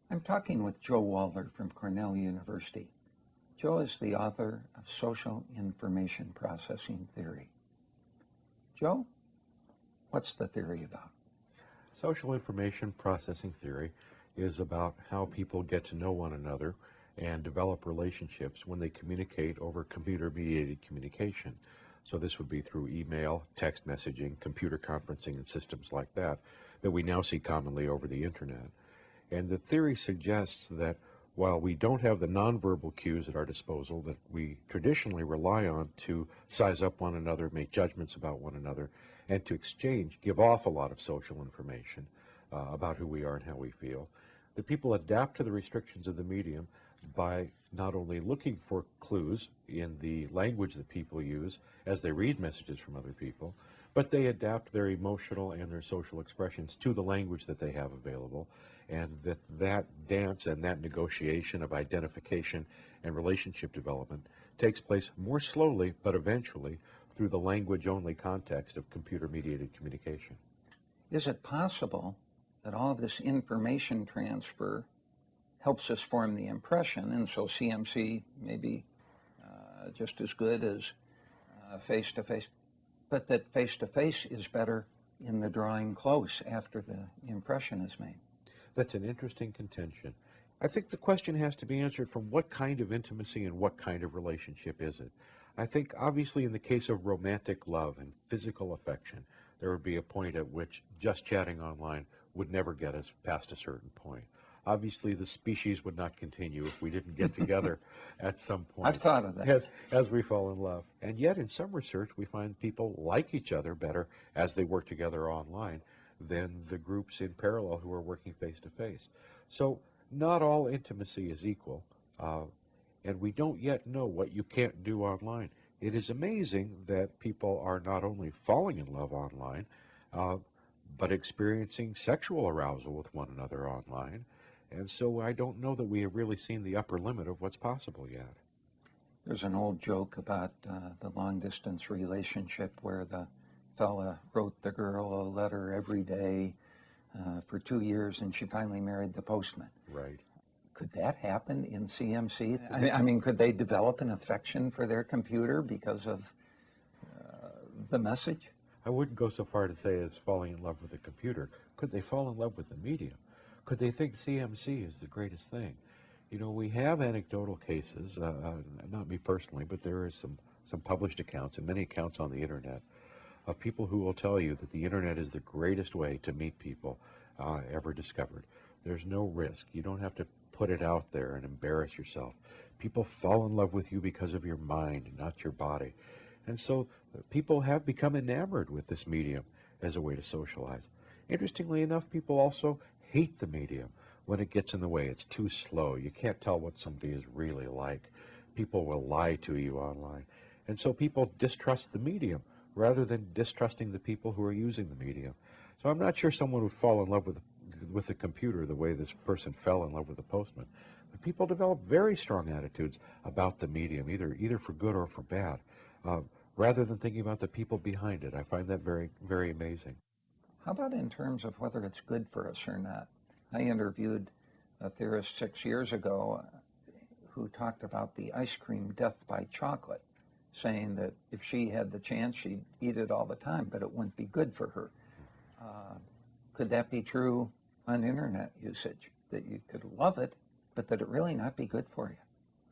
I'm talking with Joe Walder from Cornell University. Joe is the author of Social Information Processing Theory. Joe, what's the theory about? Social information processing theory is about how people get to know one another and develop relationships when they communicate over computer-mediated communication. So this would be through email, text messaging, computer conferencing, and systems like that we now see commonly over the internet. And the theory suggests that while we don't have the nonverbal cues at our disposal that we traditionally rely on to size up one another, make judgments about one another, and to give off a lot of social information about who we are and how we feel, that people adapt to the restrictions of the medium by not only looking for clues in the language that people use as they read messages from other people, but they adapt their emotional and their social expressions to the language that they have available, and that dance and that negotiation of identification and relationship development takes place more slowly, but eventually through the language-only context of computer-mediated communication. Is it possible that all of this information transfer helps us form the impression, and so CMC may be just as good as face-to-face, but that face-to-face is better in the drawing close after the impression is made? That's an interesting contention. I think the question has to be answered from what kind of intimacy and what kind of relationship is it? I think obviously in the case of romantic love and physical affection, there would be a point at which just chatting online would never get us past a certain point. Obviously the species would not continue if we didn't get together at some point. I've thought of that. As we fall in love. And yet in some research we find people like each other better as they work together online than the groups in parallel who are working face-to-face. So not all intimacy is equal, and we don't yet know what you can't do online. It is amazing that people are not only falling in love online, but experiencing sexual arousal with one another online. And so I don't know that we have really seen the upper limit of what's possible yet. There's an old joke about the long-distance relationship where the fella wrote the girl a letter every day for 2 years, and she finally married the postman. Right. Could that happen in CMC? I mean, could they develop an affection for their computer because of the message? I wouldn't go so far to say as falling in love with the computer. Could they fall in love with the medium? Could they think CMC is the greatest thing? You know, we have anecdotal cases, not me personally, but there is some published accounts and many accounts on the internet of people who will tell you that the internet is the greatest way to meet people ever discovered. There's no risk. You don't have to put it out there and embarrass yourself. People fall in love with you because of your mind, not your body. And so people have become enamored with this medium as a way to socialize. Interestingly enough, people also hate the medium when it gets in the way. It's too slow. You can't tell what somebody is really like. People will lie to you online. And so people distrust the medium rather than distrusting the people who are using the medium. So I'm not sure someone would fall in love with the computer the way this person fell in love with the postman. But people develop very strong attitudes about the medium, either for good or for bad, rather than thinking about the people behind it. I find that very, very amazing. How about in terms of whether it's good for us or not? I interviewed a theorist 6 years ago who talked about the ice cream death by chocolate, saying that if she had the chance, she'd eat it all the time, but it wouldn't be good for her. Could that be true on internet usage, that you could love it, but that it really not be good for you?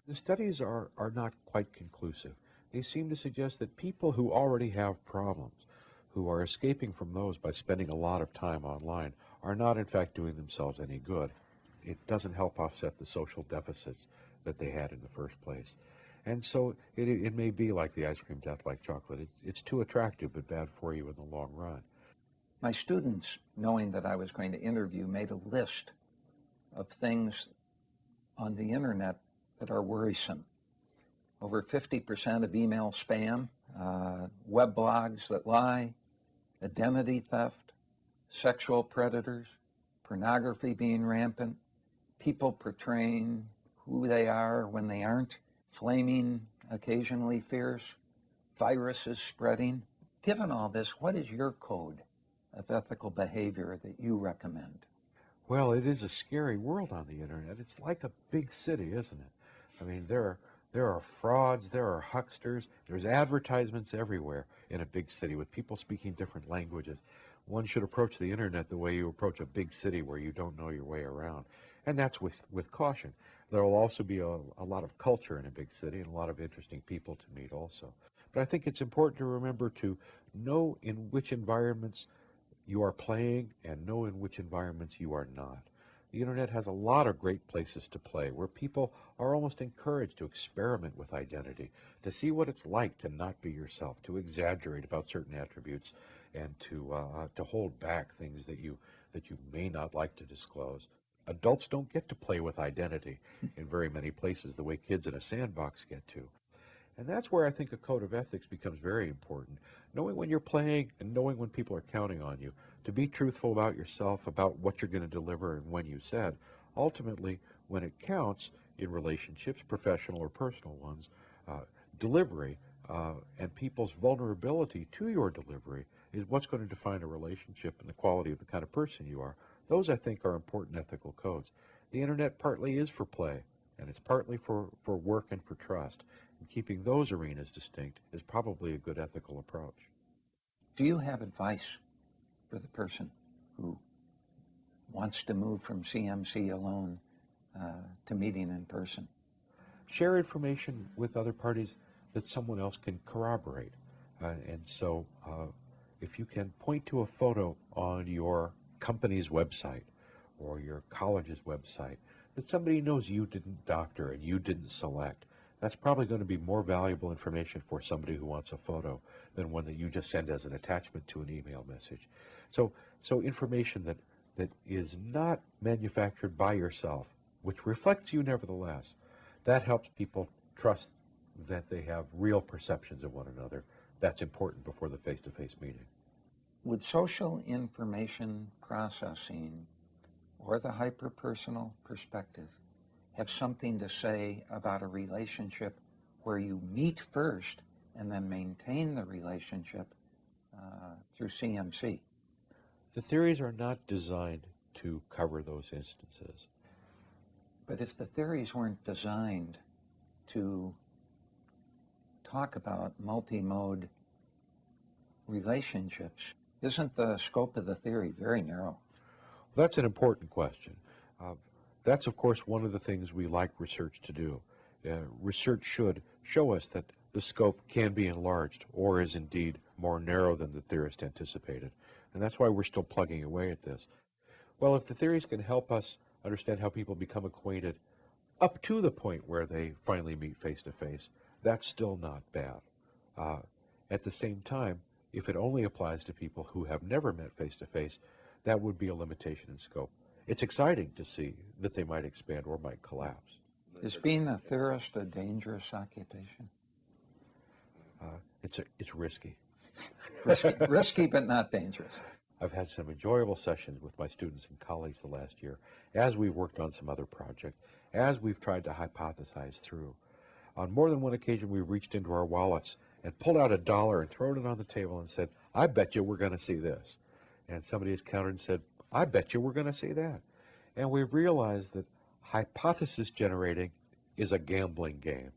The studies are not quite conclusive. They seem to suggest that people who already have problems, who are escaping from those by spending a lot of time online, are not in fact doing themselves any good. It doesn't help offset the social deficits that they had in the first place. And so it may be like the ice cream death like chocolate. It's too attractive but bad for you in the long run. My students, knowing that I was going to interview, made a list of things on the internet that are worrisome. Over 50% of email spam, web blogs that lie, identity theft, sexual predators, pornography being rampant, people portraying who they are when they aren't, flaming, occasionally fierce, viruses spreading. Given all this, what is your code of ethical behavior that you recommend? Well, it is a scary world on the internet. It's like a big city, isn't it? I mean, there are frauds, there are hucksters, there's advertisements everywhere in a big city with people speaking different languages. One should approach the internet the way you approach a big city where you don't know your way around. And that's with caution. There will also be a lot of culture in a big city and a lot of interesting people to meet also. But I think it's important to remember to know in which environments you are playing and know in which environments you are not. The internet has a lot of great places to play where people are almost encouraged to experiment with identity, to see what it's like to not be yourself, to exaggerate about certain attributes, and to hold back things that you may not like to disclose. Adults don't get to play with identity in very many places the way kids in a sandbox get to. And that's where I think a code of ethics becomes very important. Knowing when you're playing and knowing when people are counting on you to be truthful about yourself, about what you're going to deliver and when you said. Ultimately, when it counts in relationships, professional or personal ones, uh, delivery and people's vulnerability to your delivery is what's going to define a relationship and the quality of the kind of person you are. Those, I think, are important ethical codes. The internet partly is for play, and it's partly for work and for trust. And keeping those arenas distinct is probably a good ethical approach. Do you have advice for the person who wants to move from CMC alone to meeting in person? Share information with other parties that someone else can corroborate. If you can point to a photo on your company's website or your college's website that somebody knows you didn't doctor and you didn't select, that's probably going to be more valuable information for somebody who wants a photo than one that you just send as an attachment to an email message. So information that is not manufactured by yourself, which reflects you nevertheless, that helps people trust that they have real perceptions of one another. That's important before the face-to-face meeting. Would social information processing or the hyperpersonal perspective have something to say about a relationship where you meet first and then maintain the relationship through CMC? The theories are not designed to cover those instances. But if the theories weren't designed to talk about multi-mode relationships, isn't the scope of the theory very narrow? That's an important question. That's, of course, one of the things we like research to do. Research should show us that the scope can be enlarged or is indeed more narrow than the theorist anticipated. And that's why we're still plugging away at this. Well, if the theories can help us understand how people become acquainted up to the point where they finally meet face-to-face, that's still not bad. At the same time, if it only applies to people who have never met face-to-face, that would be a limitation in scope. It's exciting to see that they might expand or might collapse. Is being a theorist a dangerous occupation? It's risky. Risky, but not dangerous. I've had some enjoyable sessions with my students and colleagues the last year as we've worked on some other projects, as we've tried to hypothesize through. On more than one occasion, we've reached into our wallets and pulled out $1 and thrown it on the table and said, I bet you we're going to see this. And somebody has countered and said, I bet you we're going to see that. And we've realized that hypothesis generating is a gambling game.